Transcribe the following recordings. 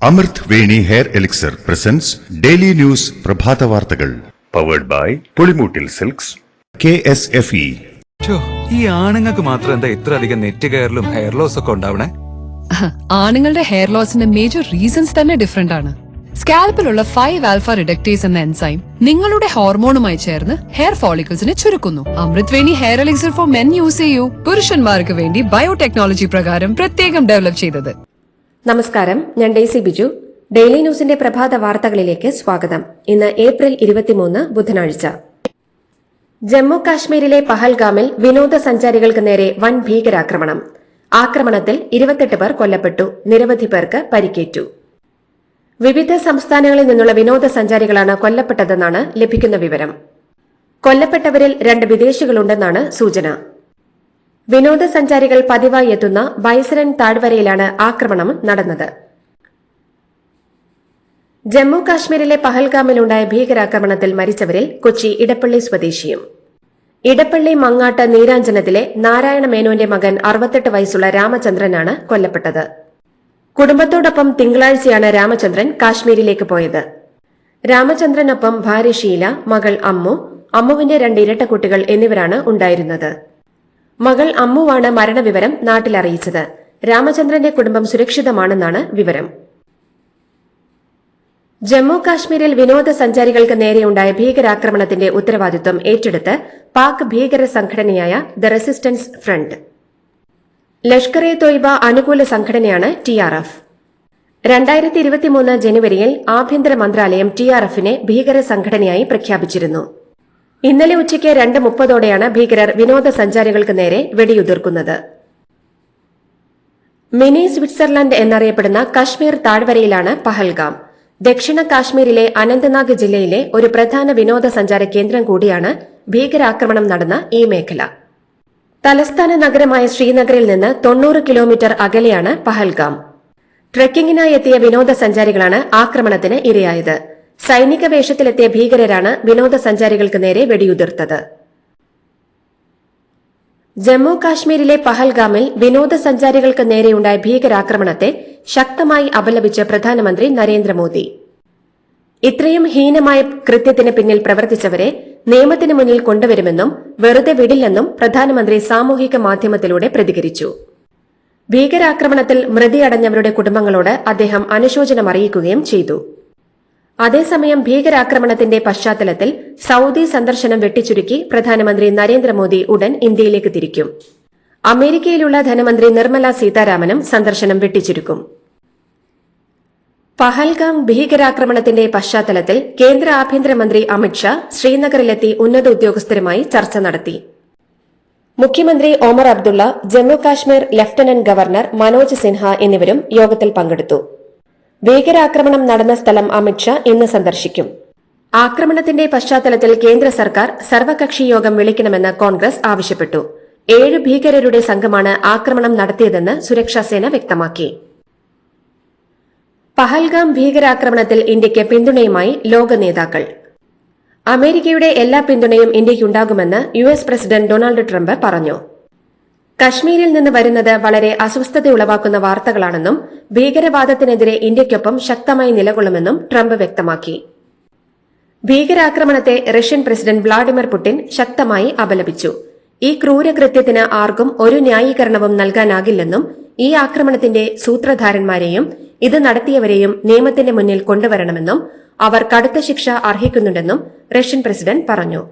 അമൃത് Veni hair elixir presents daily news പ്രഭാത വാർത്തകൾ powered by Pulimoottil silks KSFE. ഈ ആണുങ്ങൾക്ക് മാത്രം എന്താ ഇത്ര അധികം നെറ്റ് കെയറിലും ഹെയർ ലോസ് ഒക്കെ ഉണ്ടാവണേ? ആണുങ്ങളുടെ ഹെയർ ലോസിന്റെ മേജർ റീസൺസ് തന്നെ ഡിഫറെന്റ് ആണ്. സ്കാൽപ്പിലുള്ള 5 ആൽഫ റിഡക്ടേസ് എന്ന എൻസൈം നിങ്ങളുടെ ഹോർമോണുമായി ചേർന്ന് ഹെയർ ഫോളിക്കിൾസിനെ ചുരുക്കുന്നു. Amrit Veni hair elixir for men use ചെയ്യൂ. പുരുഷന്മാർക്ക് വേണ്ടി ബയോടെക്നോളജി പ്രകാരം പ്രത്യേകം ഡെവലപ്പ് ചെയ്തത്. നമസ്കാരം, ഞാൻ ഡെയ്സി ബിജു. ഡെയിലി ന്യൂസിന്റെ പ്രഭാത വാർത്തകളിലേക്ക് സ്വാഗതം. ഇന്ന് ഏപ്രിൽ 23 ബുധനാഴ്ച. ജമ്മു കാശ്മീരിലെ പഹൽഗാമിൽ വിനോദസഞ്ചാരികൾക്ക് നേരെ വൻ ഭീകരാക്രമണം. ആക്രമണത്തിൽ 28 പേർ കൊല്ലപ്പെട്ടു, നിരവധി പേർക്ക് പരിക്കേറ്റു. വിവിധ സംസ്ഥാനങ്ങളിൽ നിന്നുള്ള വിനോദസഞ്ചാരികളാണ് കൊല്ലപ്പെട്ടതെന്നാണ് ലഭിക്കുന്ന വിവരം. കൊല്ലപ്പെട്ടവരിൽ 2 വിദേശികളുണ്ടെന്നാണ് സൂചന. വിനോദസഞ്ചാരികൾ പതിവായി എത്തുന്ന ബൈസരൻ താഴ്വരയിലാണ് ആക്രമണം നടന്നത്. ജമ്മു കാശ്മീരിലെ പഹൽഗാമിലുണ്ടായ ഭീകരാക്രമണത്തിൽ മരിച്ചവരിൽ കൊച്ചി ഇടപ്പള്ളി സ്വദേശിയും. ഇടപ്പള്ളി മങ്ങാട്ട് നീരാഞ്ജനത്തിലെ നാരായണ മേനോന്റെ മകൻ 68 വയസ്സുള്ള രാമചന്ദ്രനാണ് കൊല്ലപ്പെട്ടത്. കുടുംബത്തോടൊപ്പം തിങ്കളാഴ്ചയാണ് രാമചന്ദ്രൻ കാശ്മീരിലേക്ക് പോയത്. രാമചന്ദ്രനൊപ്പം ഭാര്യ ഷീല, മകൾ അമ്മു, അമ്മുവിന്റെ 2 ഇരട്ടക്കുട്ടികൾ എന്നിവരാണ് ഉണ്ടായിരുന്നത്. മകൾ അമ്മുവാണ് മരണവിവരം നാട്ടിലറിയിച്ചത്. രാമചന്ദ്രന്റെ കുടുംബം സുരക്ഷിതമാണെന്നാണ് വിവരം. ജമ്മു കാശ്മീരിൽ വിനോദസഞ്ചാരികൾക്ക് നേരെയുണ്ടായ ഭീകരാക്രമണത്തിന്റെ ഉത്തരവാദിത്വം ഏറ്റെടുത്ത് പാക് ഭീകര സംഘടനയായ the resistance front. Lashkar e Taiba അനുകൂല സംഘടനയാണ് TRF. 2023 ജനുവരിയിൽ ആഭ്യന്തര മന്ത്രാലയം TRFനെ ഭീകര സംഘടനയായി പ്രഖ്യാപിച്ചിരുന്നു. ഇന്നലെ ഉച്ചയ്ക്ക് 2:30ഓടെയാണ് ഭീകരർ വിനോദസഞ്ചാരികൾക്ക് നേരെ വെടിയുതിർക്കുന്നത്. മിനി സ്വിറ്റ്സർലൻഡ് എന്നറിയപ്പെടുന്ന കശ്മീർ താഴ്വരയിലാണ് പഹൽഗാം. ദക്ഷിണ കാശ്മീരിലെ അനന്ത്നാഗ് ജില്ലയിലെ ഒരു പ്രധാന വിനോദസഞ്ചാര കേന്ദ്രം കൂടിയാണ് ഭീകരാക്രമണം നടന്ന ഈ മേഖല. തലസ്ഥാന നഗരമായ ശ്രീനഗറിൽ നിന്ന് 90 കിലോമീറ്റർ അകലെയാണ് പഹൽഗാം. ട്രെക്കിങ്ങിനായി എത്തിയ വിനോദസഞ്ചാരികളാണ് ആക്രമണത്തിന് ഇരയായത്. സൈനിക വേഷത്തിലെത്തിയ ഭീകരരാണ് വിനോദസഞ്ചാരികൾക്ക് നേരെ വെടിയുതിർത്തത്. ജമ്മു കാശ്മീരിലെ പഹൽഗാമിൽ വിനോദസഞ്ചാരികൾക്ക് നേരെയുണ്ടായ ഭീകരാക്രമണത്തെ ശക്തമായി അപലപിച്ച് പ്രധാനമന്ത്രി നരേന്ദ്രമോദി. ഇത്രയും ഹീനമായ കൃത്യത്തിന് പിന്നിൽ പ്രവർത്തിച്ചവരെ നിയമത്തിന് മുന്നിൽ കൊണ്ടുവരുമെന്നും വെറുതെ വിടില്ലെന്നും പ്രധാനമന്ത്രി സാമൂഹിക മാധ്യമത്തിലൂടെ പ്രതികരിച്ചു. ഭീകരാക്രമണത്തിൽ മൃതിയടഞ്ഞവരുടെ കുടുംബങ്ങളോട് അദ്ദേഹം അനുശോചനം അറിയിക്കുകയും ചെയ്തു. അതേസമയം ഭീകരാക്രമണത്തിന്റെ പശ്ചാത്തലത്തിൽ സൌദി സന്ദർശനം വെട്ടിച്ചുരുക്കി പ്രധാനമന്ത്രി നരേന്ദ്രമോദി ഉടൻ ഇന്ത്യയിലേക്ക് തിരിക്കും. അമേരിക്കയിലുള്ള ധനമന്ത്രി നിർമ്മല സീതാരാമനും സന്ദർശനം വെട്ടിച്ചുരുക്കും. പഹൽഗാം ഭീകരാക്രമണത്തിന്റെ പശ്ചാത്തലത്തിൽ കേന്ദ്ര ആഭ്യന്തരമന്ത്രി അമിത്ഷാ ശ്രീനഗറിലെത്തി ഉന്നത ഉദ്യോഗസ്ഥരുമായി ചർച്ച നടത്തി. മുഖ്യമന്ത്രി ഒമർ അബ്ദുള്ള, ജമ്മു കാശ്മീർ ലഫ്റ്റനന്റ് ഗവർണർ മനോജ് സിൻഹ എന്നിവരും യോഗത്തിൽ പങ്കെടുത്തു. ഭീകരാക്രമണം നടന്ന സ്ഥലം അമിത്ഷാ ഇന്ന് സന്ദർശിക്കും. ആക്രമണത്തിന്റെ പശ്ചാത്തലത്തിൽ കേന്ദ്ര സർക്കാർ സർവകക്ഷി യോഗം വിളിക്കണമെന്ന് കോൺഗ്രസ് ആവശ്യപ്പെട്ടു. 7 ഭീകരരുടെ സംഘമാണ് ആക്രമണം നടത്തിയതെന്ന് സുരക്ഷാസേന വ്യക്തമാക്കി. പഹൽഗാം ഭീകരാക്രമണത്തിൽ ഇന്ത്യയ്ക്ക് പിന്തുണയുമായി ലോക നേതാക്കൾ. അമേരിക്കയുടെ എല്ലാ പിന്തുണയും ഇന്ത്യയ്ക്കുണ്ടാകുമെന്ന് US പ്രസിഡന്റ് ഡൊണാൾഡ് ട്രംപ് പറഞ്ഞു. കശ്മീരിൽ നിന്ന് വരുന്നത് വളരെ അസ്വസ്ഥതയുളവാക്കുന്ന വാർത്തകളാണെന്നും ഭീകരവാദത്തിനെതിരെ ഇന്ത്യയ്ക്കൊപ്പം ശക്തമായി നിലകൊള്ളുമെന്നും ട്രംപ് വ്യക്തമാക്കി. ഭീകരാക്രമണത്തെ റഷ്യൻ പ്രസിഡന്റ് വ്ളാഡിമിർ പുടിൻ ശക്തമായി അപലപിച്ചു. ഈ ക്രൂരകൃത്യത്തിന് ആർക്കും ഒരു ന്യായീകരണവും നൽകാനാകില്ലെന്നും ഈ ആക്രമണത്തിന്റെ സൂത്രധാരന്മാരെയും ഇത് നടത്തിയവരെയും നിയമത്തിന്റെ മുന്നിൽ കൊണ്ടുവരണമെന്നും അവർ കടുത്ത ശിക്ഷ അർഹിക്കുന്നുണ്ടെന്നും റഷ്യൻ പ്രസിഡന്റ് പറഞ്ഞു.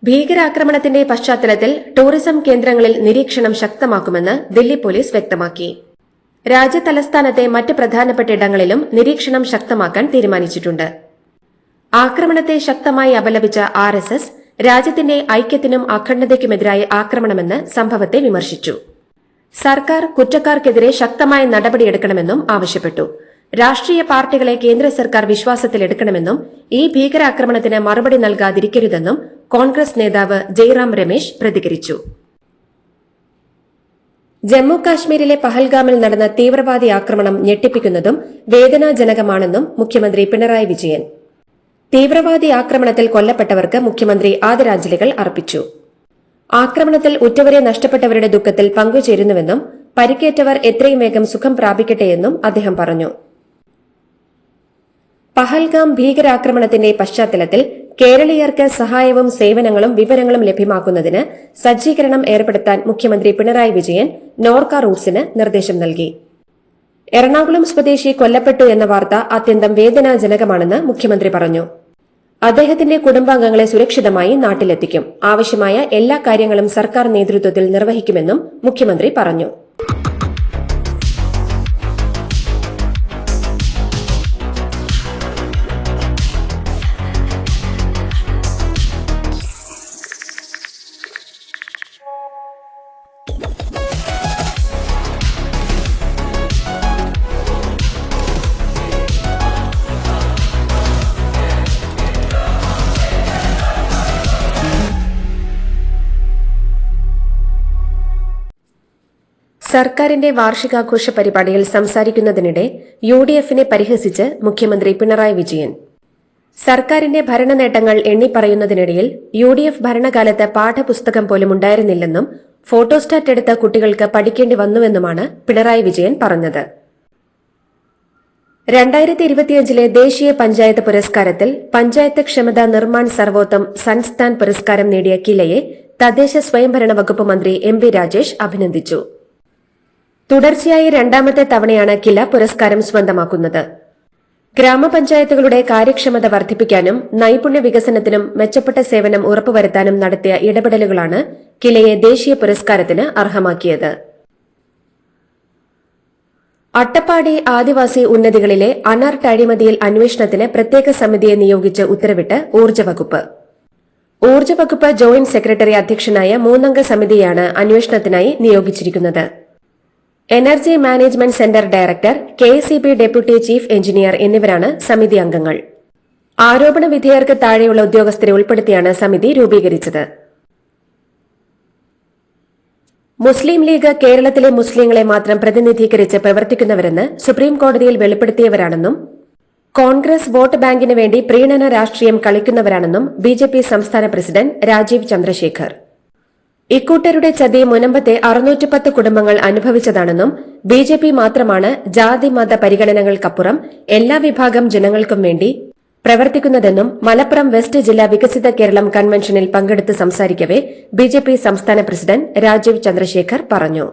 ഭീകരാക്രമണത്തിന്റെ പശ്ചാത്തലത്തിൽ ടൂറിസം കേന്ദ്രങ്ങളിൽ നിരീക്ഷണം ശക്തമാക്കുമെന്ന് ദില്ലി പോലീസ് വ്യക്തമാക്കി. രാജ്യതലസ്ഥാനത്തെ മറ്റ് പ്രധാനപ്പെട്ട ഇടങ്ങളിലും നിരീക്ഷണം ശക്തമാക്കാൻ തീരുമാനിച്ചിട്ടുണ്ട്. ആക്രമണത്തെ ശക്തമായി അപലപിച്ച RSS രാജ്യത്തിന്റെ ഐക്യത്തിനും അഖണ്ഡതയ്ക്കുമെതിരായ ആക്രമണമെന്ന് സംഭവത്തെ വിമർശിച്ചു. സർക്കാർ കുറ്റക്കാർക്കെതിരെ ശക്തമായ നടപടിയെടുക്കണമെന്നും ആവശ്യപ്പെട്ടു. രാഷ്ട്രീയ പാർട്ടികളെ കേന്ദ്ര സർക്കാർ വിശ്വാസത്തിലെടുക്കണമെന്നും ഈ ഭീകരാക്രമണത്തിന് മറുപടി നൽകാതിരിക്കരുതെന്നും കോൺഗ്രസ് നേതാവ് ജയ്റാം രമേശ് പ്രതികരിച്ചു. ജമ്മു കാശ്മീരിലെ പഹൽഗാമിൽ നടന്ന തീവ്രവാദി ആക്രമണം ഞെട്ടിപ്പിക്കുന്നതും വേദനാജനകമാണെന്നും മുഖ്യമന്ത്രി പിണറായി വിജയൻ. തീവ്രവാദി ആക്രമണത്തിൽ കൊല്ലപ്പെട്ടവർക്ക് മുഖ്യമന്ത്രി ആദരാഞ്ജലികൾ അർപ്പിച്ചു. ആക്രമണത്തിൽ ഉറ്റവരെ നഷ്ടപ്പെട്ടവരുടെ ദുഃഖത്തിൽ പങ്കുചേരുന്നുവെന്നും പരിക്കേറ്റവർ എത്രയും വേഗം സുഖം പ്രാപിക്കട്ടെയെന്നും അദ്ദേഹം പറഞ്ഞു. പഹൽഗാം ഭീകരാക്രമണത്തിന്റെ പശ്ചാത്തലത്തിൽ കേരളീയർക്ക് സഹായവും സേവനങ്ങളും വിവരങ്ങളും ലഭ്യമാക്കുന്നതിന് സജ്ജീകരണം ഏർപ്പെടുത്താൻ മുഖ്യമന്ത്രി പിണറായി വിജയൻ നോർക്ക റൂട്ട്സിന് നിർദ്ദേശം നൽകി. എറണാകുളം സ്വദേശി കൊല്ലപ്പെട്ടു എന്ന വാർത്ത അത്യന്തം വേദനാജനകമാണെന്ന് മുഖ്യമന്ത്രി പറഞ്ഞു. അദ്ദേഹത്തിന്റെ കുടുംബാംഗങ്ങളെ സുരക്ഷിതമായി നാട്ടിലെത്തിക്കും. ആവശ്യമായ എല്ലാ കാര്യങ്ങളും സർക്കാർ നേതൃത്വത്തിൽ നിർവഹിക്കുമെന്നും മുഖ്യമന്ത്രി പറഞ്ഞു. സർക്കാരിന്റെ വാർഷികാഘോഷ പരിപാടിയിൽ സംസാരിക്കുന്നതിനിടെ യുഡിഎഫിനെ പരിഹസിച്ച് മുഖ്യമന്ത്രി പിണറായി വിജയൻ. സർക്കാരിന്റെ ഭരണനേട്ടങ്ങൾ എണ്ണിപ്പറയുന്നതിനിടയിൽ യുഡിഎഫ് ഭരണകാലത്ത് പാഠപുസ്തകം പോലും ഉണ്ടായിരുന്നില്ലെന്നും ഫോട്ടോസ്റ്റാറ്റ് എടുത്ത കുട്ടികൾക്ക് പഠിക്കേണ്ടി വന്നുവെന്നുമാണ് പിണറായി വിജയൻ പറഞ്ഞത്. 2025 ദേശീയ പഞ്ചായത്ത് പുരസ്കാരത്തിൽ പഞ്ചായത്ത് ക്ഷമതാ നിർമ്മാൺ സർവോത്തം സൻസ്ഥാൻ പുരസ്കാരം നേടിയ കിലയെ തദ്ദേശ സ്വയംഭരണ വകുപ്പ് മന്ത്രി എം.പി. രാജേഷ് അഭിനന്ദിച്ചു. തുടർച്ചയായി രണ്ടാമത്തെ തവണയാണ് കില പുരസ്കാരം സ്വന്തമാക്കുന്നത്. ഗ്രാമപഞ്ചായത്തുകളുടെ കാര്യക്ഷമത വർദ്ധിപ്പിക്കാനും നൈപുണ്യ വികസനത്തിനും മെച്ചപ്പെട്ട സേവനം ഉറപ്പുവരുത്താനും നടത്തിയ ഇടപെടലുകളാണ് കിലയെ ദേശീയ പുരസ്കാരത്തിന് അർഹമാക്കിയത്. അട്ടപ്പാടി ആദിവാസി ഉന്നതികളിലെ അനർട്ട് അഴിമതിയിൽ അന്വേഷണത്തിന് പ്രത്യേക സമിതിയെ നിയോഗിച്ച് ഉത്തരവിട്ട് ഊർജ്ജവകുപ്പ്. ഊർജ്ജവകുപ്പ് ജോയിന്റ് സെക്രട്ടറി അധ്യക്ഷനായ 3-അംഗ സമിതിയാണ് അന്വേഷണത്തിനായി നിയോഗിച്ചിരിക്കുന്നത്. Energy management centre director, KSEB deputy chief engineer എന്നിവരാണ് സമിതി അംഗങ്ങൾ. ആരോപണ വിധേയർക്ക് താഴെയുള്ള ഉദ്യോഗസ്ഥരെ ഉൾപ്പെടുത്തിയാണ് സമിതി രൂപീകരിച്ചത്. മുസ്ലിം ലീഗ് കേരളത്തിലെ മുസ്ലിങ്ങളെ മാത്രം പ്രതിനിധീകരിച്ച് പ്രവർത്തിക്കുന്നവരെന്ന് സുപ്രീംകോടതിയിൽ വെളിപ്പെടുത്തിയവരാണെന്നും കോൺഗ്രസ് വോട്ട് ബാങ്കിന് വേണ്ടി പ്രീണന രാഷ്ട്രീയം കളിക്കുന്നവരാണെന്നും ബിജെപി സംസ്ഥാന പ്രസിഡന്റ് രാജീവ് ചന്ദ്രശേഖർ. ഇക്കൂട്ടരുടെ ചതി മുനമ്പത്തെ 610 കുടുംബങ്ങൾ അനുഭവിച്ചതാണെന്നും ബിജെപി മാത്രമാണ് ജാതി മത പരിഗണനകൾക്കപ്പുറം എല്ലാ വിഭാഗം ജനങ്ങൾക്കും വേണ്ടി പ്രവർത്തിക്കുന്നതെന്നും മലപ്പുറം വെസ്റ്റ് ജില്ലാ വികസിത കേരളം കൺവെൻഷനിൽ പങ്കെടുത്ത് സംസാരിക്കവെ ബിജെപി സംസ്ഥാന പ്രസിഡന്റ് രാജീവ് ചന്ദ്രശേഖർ പറഞ്ഞു.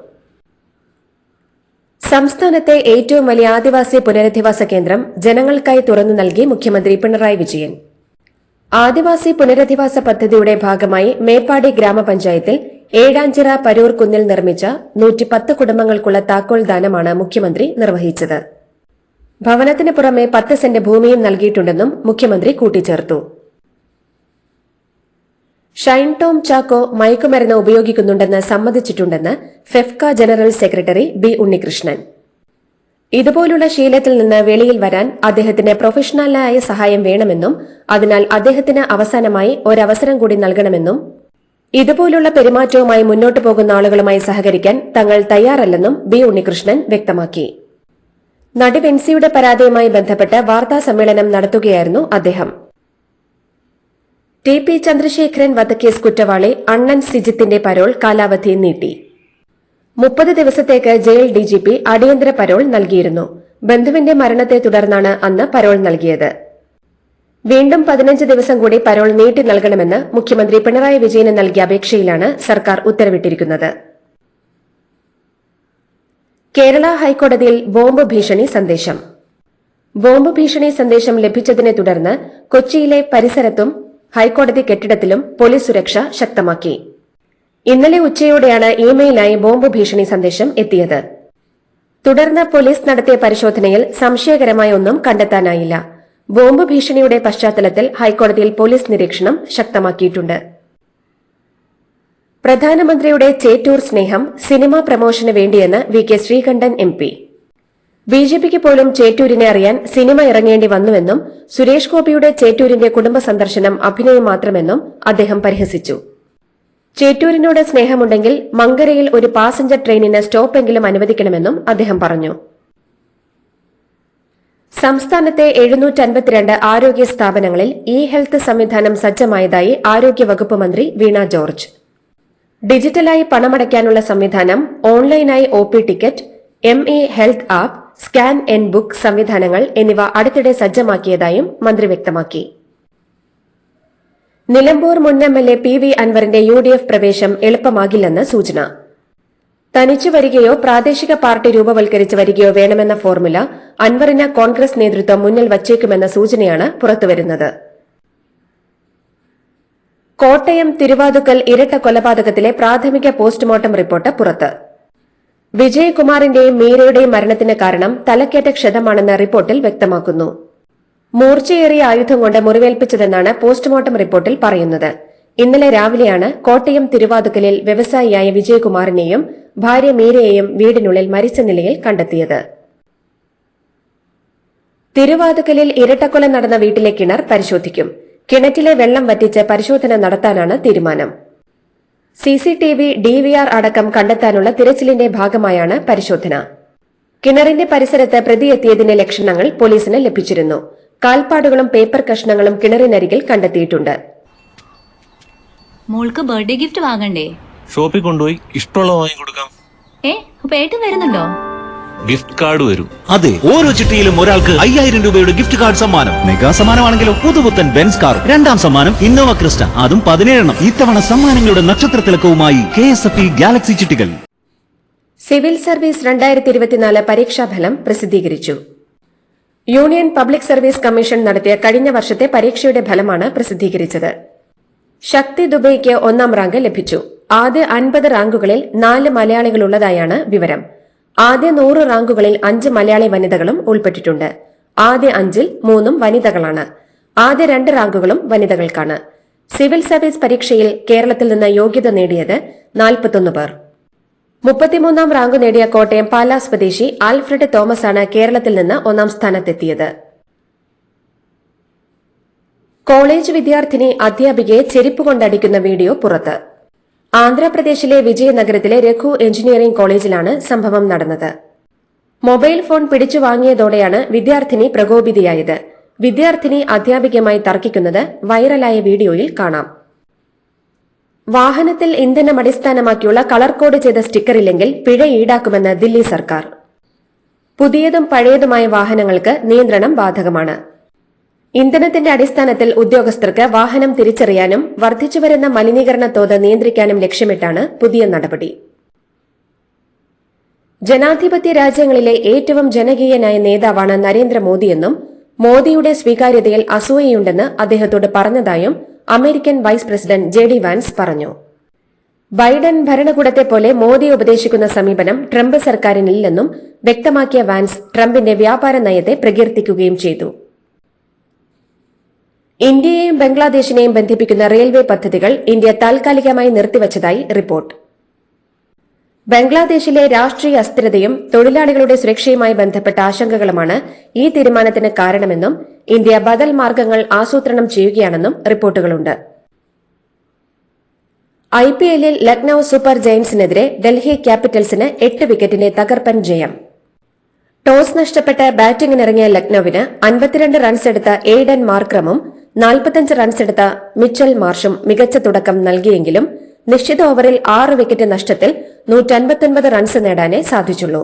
സംസ്ഥാനത്തെ ഏറ്റവും വലിയ ആദിവാസി പുനരധിവാസ കേന്ദ്രം ജനങ്ങൾക്കായി തുറന്നു നൽകി മുഖ്യമന്ത്രി പിണറായി വിജയൻ. ആദിവാസി പുനരധിവാസ പദ്ധതിയുടെ ഭാഗമായി മേപ്പാടി ഗ്രാമപഞ്ചായത്തിൽ ഏഴാഞ്ചിറ പരൂർ കുന്നിൽ നിർമ്മിച്ച 110 കുടുംബങ്ങൾക്കുള്ള താക്കോൽ ദാനമാണ് മുഖ്യമന്ത്രി നിർവഹിച്ചത്. ഭവനത്തിന് പുറമെ 10 സെന്റ് ഭൂമിയും നൽകിയിട്ടുണ്ടെന്നും മുഖ്യമന്ത്രി കൂട്ടിച്ചേർത്തു. ഷൈൻ ടോം ചാക്കോ മയക്കുമരുന്ന് ഉപയോഗിക്കുന്നുണ്ടെന്ന് സമ്മതിച്ചിട്ടുണ്ടെന്ന് FEFKA general secretary B Unnikrishnan. ഇതുപോലുള്ള ശീലത്തിൽ നിന്ന് വെളിയിൽ വരാൻ അദ്ദേഹത്തിന് പ്രൊഫഷണലായ സഹായം വേണമെന്നും അതിനാൽ അദ്ദേഹത്തിന് അവസാനമായി ഒരവസരം കൂടി നൽകണമെന്നും ഇതുപോലുള്ള പെരുമാറ്റവുമായി മുന്നോട്ടു പോകുന്ന ആളുകളുമായി സഹകരിക്കാൻ തങ്ങൾ തയ്യാറല്ലെന്നും ബി ഉണ്ണികൃഷ്ണൻ വ്യക്തമാക്കി. നടി ബെൻസിയുടെ പരാതിയുമായി ബന്ധപ്പെട്ട് വാർത്താ സമ്മേളനം നടത്തുകയായിരുന്നു അദ്ദേഹം. ടി പി ചന്ദ്രശേഖരൻ വധക്കേസ് കുറ്റവാളി അണ്ണൻ സിജിത്തിന്റെ പരോൾ കാലാവധി നീട്ടി. 30 ദിവസത്തേക്ക് ജയിൽ ഡിജിപി അടിയന്തര പരോൾ നൽകിയിരുന്നു. ബന്ധുവിന്റെ മരണത്തെ തുടർന്നാണ് അന്ന് പരോൾ നൽകിയത്. വീണ്ടും 15 ദിവസം കൂടി പരോൾ നീട്ടി നൽകണമെന്ന് മുഖ്യമന്ത്രി പിണറായി വിജയന് നൽകിയ അപേക്ഷയിലാണ് സർക്കാർ ഉത്തരവിട്ടിരിക്കുന്നത്. കേരള ഹൈക്കോടതിയിൽ ബോംബ് ഭീഷണി സന്ദേശം. ബോംബ് ഭീഷണി സന്ദേശം ലഭിച്ചതിനെ തുടർന്ന് കൊച്ചിയിലെ പരിസരത്തും ഹൈക്കോടതി കെട്ടിടത്തിലും പോലീസ് സുരക്ഷ ശക്തമാക്കി. ഇന്നലെ ഉച്ചയോടെയാണ് ഇമെയിലായി ബോംബ് ഭീഷണി സന്ദേശം എത്തിയത്. തുടർന്ന് പോലീസ് നടത്തിയ പരിശോധനയിൽ സംശയകരമായ ഒന്നും കണ്ടെത്താനായില്ല. ബോംബ് ഭീഷണിയുടെ പശ്ചാത്തലത്തിൽ ഹൈക്കോടതിയിൽ പോലീസ് നിരീക്ഷണം ശക്തമാക്കിയിട്ടുണ്ട്. പ്രധാനമന്ത്രിയുടെ ചേറ്റൂർ സ്നേഹം സിനിമാ പ്രമോഷന് വേണ്ടിയെന്ന് വി കെ ശ്രീകണ്ഠൻ MP. ബിജെപിക്ക് പോലും ചേറ്റൂരിനെ അറിയാൻ സിനിമ ഇറങ്ങേണ്ടി വന്നുവെന്നും സുരേഷ് ഗോപിയുടെ ചേറ്റൂരിന്റെ കുടുംബ സന്ദർശനം അഭിനയം മാത്രമെന്നും അദ്ദേഹം പരിഹസിച്ചു. ചേറ്റൂരിനോട് സ്നേഹമുണ്ടെങ്കിൽ മങ്കരയിൽ ഒരു പാസഞ്ചർ ട്രെയിനിന് സ്റ്റോപ്പെങ്കിലും അനുവദിക്കണമെന്നും അദ്ദേഹം പറഞ്ഞു. സംസ്ഥാനത്തെ 752 ആരോഗ്യ സ്ഥാപനങ്ങളിൽ ഇ ഹെൽത്ത് സംവിധാനം സജ്ജമായതായി ആരോഗ്യവകുപ്പ് മന്ത്രി വീണ ജോർജ്. ഡിജിറ്റലായി പണമടയ്ക്കാനുള്ള സംവിധാനം, ഓൺലൈനായി OP ticket, MA health app, scan and book സംവിധാനങ്ങൾ എന്നിവ അടുത്തിടെ സജ്ജമാക്കിയതായും മന്ത്രി വ്യക്തമാക്കി. നിലമ്പൂർ മുൻ MLA PV അൻവറിന്റെ UDF പ്രവേശം എളുപ്പമാകില്ലെന്ന് സൂചന. തനിച്ചു വരികയോ പ്രാദേശിക പാർട്ടി രൂപവൽക്കരിച്ച് വരികയോ വേണമെന്ന ഫോർമുല അൻവറിന് കോൺഗ്രസ് നേതൃത്വം മുന്നിൽ വച്ചേക്കുമെന്ന സൂചനയാണ് പുറത്തുവരുന്നത്. കോട്ടയം തിരുവാതുക്കൽ ഇരട്ട കൊലപാതകത്തിലെ പ്രാഥമിക പോസ്റ്റ്മോർട്ടം റിപ്പോർട്ട് പുറത്ത്. വിജയകുമാറിന്റെയും മീരയുടെയും മരണത്തിന് കാരണം തലക്കേറ്റ ക്ഷതമാണെന്ന് റിപ്പോർട്ടിൽ വ്യക്തമാക്കുന്നു. മൂർച്ചയേറിയ ആയുധം കൊണ്ട് മുറിവേൽപ്പിച്ചതെന്നാണ് പോസ്റ്റ്മോർട്ടം റിപ്പോർട്ടിൽ പറയുന്നത്. ഇന്നലെ രാവിലെയാണ് കോട്ടയം തിരുവാതുക്കലിൽ വ്യവസായിയായ വിജയകുമാറിനെയും ഭാര്യ മീരയെയും വീടിനുള്ളിൽ മരിച്ച നിലയിൽ കണ്ടെത്തിയത്. തിരുവാതുക്കലിൽ ഇരട്ടക്കൊല നടന്ന വീട്ടിലെ കിണർ പരിശോധിക്കും. കിണറ്റിലെ വെള്ളം വറ്റിച്ച് പരിശോധന നടത്താനാണ് തീരുമാനം. CCTV, DVR അടക്കം കണ്ടെത്താനുള്ള തിരച്ചിലിന്റെ ഭാഗമായാണ് പരിശോധന. കിണറിന്റെ പരിസരത്ത് പ്രതിയെത്തിയതിന്റെ ലക്ഷണങ്ങൾ പോലീസിന് ലഭിച്ചിരുന്നു. കാൽപ്പാടുകളും പേപ്പർ കഷ്ണങ്ങളും കിണറിനരികിൽ കണ്ടെത്തിയിട്ടുണ്ട്. മോൾക്ക് ബർത്ത്ഡേ ഗിഫ്റ്റ് വാങ്ങണ്ടേ? ഷോപ്പിൽ കൊണ്ടുപോയി ഇഷ്ടമുള്ള വാങ്ങി കൊടുക്കാം. അപ്പൊ ഏട്ടൻ വരുന്നുണ്ടോ? ഗിഫ്റ്റ് കാർഡ് വരും. അതെ, ഓരോ ചിട്ടിയിലും ഒരാൾക്ക് 5000 രൂപയുടെ ഗിഫ്റ്റ് കാർഡ് സമ്മാനം. മെഗാ സമ്മാനമാണെങ്കിലോ പുതുപുത്തൻ ബെൻസ് കാർ. രണ്ടാം സമ്മാനം ഇന്നോവ ക്രിസ്റ്റ, അതും 17 ഇത്തവണ സമ്മാനങ്ങളുടെ നക്ഷത്രത്തിലക്കവുമായി KSFE ഗാലക്സി ചിട്ടികൾ. സിവിൽ സർവീസ് 2024 പരീക്ഷാഫലം പ്രസിദ്ധീകരിച്ചു. യൂണിയൻ പബ്ലിക് സർവീസ് കമ്മീഷൻ നടത്തിയ കഴിഞ്ഞ വർഷത്തെ പരീക്ഷയുടെ ഫലമാണ് പ്രസിദ്ധീകരിച്ചത്. ശക്തി ദുബൈക്ക് 1ാം റാങ്ക് ലഭിച്ചു. ആദ്യ 50 റാങ്കുകളിൽ 4 മലയാളികളുള്ളതായാണ് വിവരം. ആദ്യ 100 റാങ്കുകളിൽ 5 മലയാളി വനിതകളും ഉൾപ്പെട്ടിട്ടുണ്ട്. ആദ്യ 5ൽ 3 വനിതകളാണ്. ആദ്യ 2 റാങ്കുകളും വനിതകൾക്കാണ്. സിവിൽ സർവീസ് പരീക്ഷയിൽ കേരളത്തിൽ നിന്ന് യോഗ്യത നേടിയത് 41 പേർ. 33ാം റാങ്ക് നേടിയ കോട്ടയം പാലാ സ്വദേശി ആൽഫ്രഡ് തോമസാണ് കേരളത്തിൽ നിന്ന് 1ാം സ്ഥാനത്തെത്തിയത്. കോളേജ് വിദ്യാർത്ഥിനി അധ്യാപികയെ ചെരുപ്പ് കൊണ്ടടിക്കുന്ന വീഡിയോ പുറത്ത്. ആന്ധ്രാപ്രദേശിലെ വിജയനഗരത്തിലെ രഘു എഞ്ചിനീയറിംഗ് കോളേജിലാണ് സംഭവം നടന്നത്. മൊബൈൽ ഫോൺ പിടിച്ചു വാങ്ങിയതോടെയാണ് വിദ്യാർത്ഥിനി പ്രകോപിതയായത്. വിദ്യാർത്ഥിനി അധ്യാപികയുമായി തർക്കിക്കുന്നത് വൈറലായ വീഡിയോയിൽ കാണാം. വാഹനത്തിൽ ഇന്ധനം അടിസ്ഥാനമാക്കിയുള്ള കളർ കോഡ് ചെയ്ത സ്റ്റിക്കർ ഇല്ലെങ്കിൽ പിഴ ഈടാക്കുമെന്ന് ദില്ലി സർക്കാർ. പുതിയതും പഴയതുമായ വാഹനങ്ങൾക്ക് നിയന്ത്രണം ബാധകമാണ്. ഇന്ധനത്തിന്റെ അടിസ്ഥാനത്തിൽ ഉദ്യോഗസ്ഥർക്ക് വാഹനം തിരിച്ചറിയാനും വർദ്ധിച്ചുവരുന്ന മലിനീകരണ തോത് നിയന്ത്രിക്കാനും ലക്ഷ്യമിട്ടാണ് പുതിയ നടപടി. ജനാധിപത്യ രാജ്യങ്ങളിലെ ഏറ്റവും ജനകീയനായ നേതാവാണ് നരേന്ദ്രമോദിയെന്നും മോദിയുടെ സ്വീകാര്യതയിൽ അസൂയയുണ്ടെന്ന് അദ്ദേഹത്തോട് പറഞ്ഞതായും American vice president JD Vance പറഞ്ഞു. ബൈഡൻ ഭരണകൂടത്തെ പോലെ മോദിയെ ഉപദേശിക്കുന്ന സമീപനം ട്രംപ് സർക്കാരിനില്ലെന്നും വ്യക്തമാക്കിയ വാൻസ് ട്രംപിന്റെ വ്യാപാര നയത്തെ പ്രകീർത്തിക്കുകയും ചെയ്തു. ഇന്ത്യയെയും ബംഗ്ലാദേശിനെയും ബന്ധിപ്പിക്കുന്ന റെയിൽവേ പദ്ധതികൾ ഇന്ത്യ താൽക്കാലികമായി നിർത്തിവച്ചതായി റിപ്പോർട്ട്. ബംഗ്ലാദേശിലെ രാഷ്ട്രീയ അസ്ഥിരതയും തൊഴിലാളികളുടെ സുരക്ഷയുമായി ബന്ധപ്പെട്ട ആശങ്കകളുമാണ് ഈ തീരുമാനത്തിന് കാരണമെന്നും ഇന്ത്യ ബദൽ മാർഗങ്ങൾ ആസൂത്രണം ചെയ്യുകയാണെന്നും റിപ്പോർട്ടുകളുണ്ട്. IPLൽ ലക്നൌ സൂപ്പർ ജയന്റ്സിനെതിരെ ഡൽഹി ക്യാപിറ്റൽസിന് 8 വിക്കറ്റിന്റെ തകർപ്പൻ ജയം. ടോസ് നഷ്ടപ്പെട്ട് ബാറ്റിംഗിനിറങ്ങിയ ലക്നൌവിന് 52 റൺസെടുത്ത എയ്ഡൻ മാർക്രമും 45 റൺസെടുത്ത മിച്ചൽ മാർഷും മികച്ച തുടക്കം നൽകിയെങ്കിലും നിശ്ചിത ഓവറിൽ 6 വിക്കറ്റ് നഷ്ടത്തിൽ 159 റൺസ് നേടാനേ സാധിച്ചുള്ളൂ.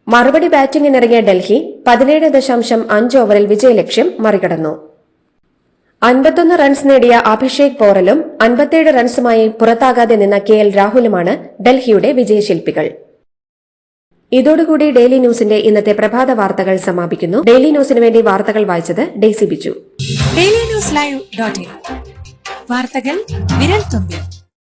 മറുപടി ബാറ്റിംഗിനിറങ്ങിയ ഡൽഹി 17.5 ഓവറിൽ വിജയലക്ഷ്യം മറികടന്നു. 51 റൺസ് നേടിയ അഭിഷേക് പോറലും 57 റൺസുമായി പുറത്താകാതെ നിന്ന KL രാഹുലുമാണ് ഡൽഹിയുടെ വിജയശില്പികൾ. ഇതോടുകൂടി ഡെയിലി ന്യൂസിന്റെ ഇന്നത്തെ പ്രഭാത വാർത്തകൾ സമാപിക്കുന്നു. ഡെയിലി ന്യൂസിന് വേണ്ടി വാർത്തകൾ വായിച്ചത് ഡെയ്സി ബിജു. ഡെയിലി ന്യൂസ് ലൈവ്.in വാർത്തകൾ വിരൽ തുമ്പിൽ.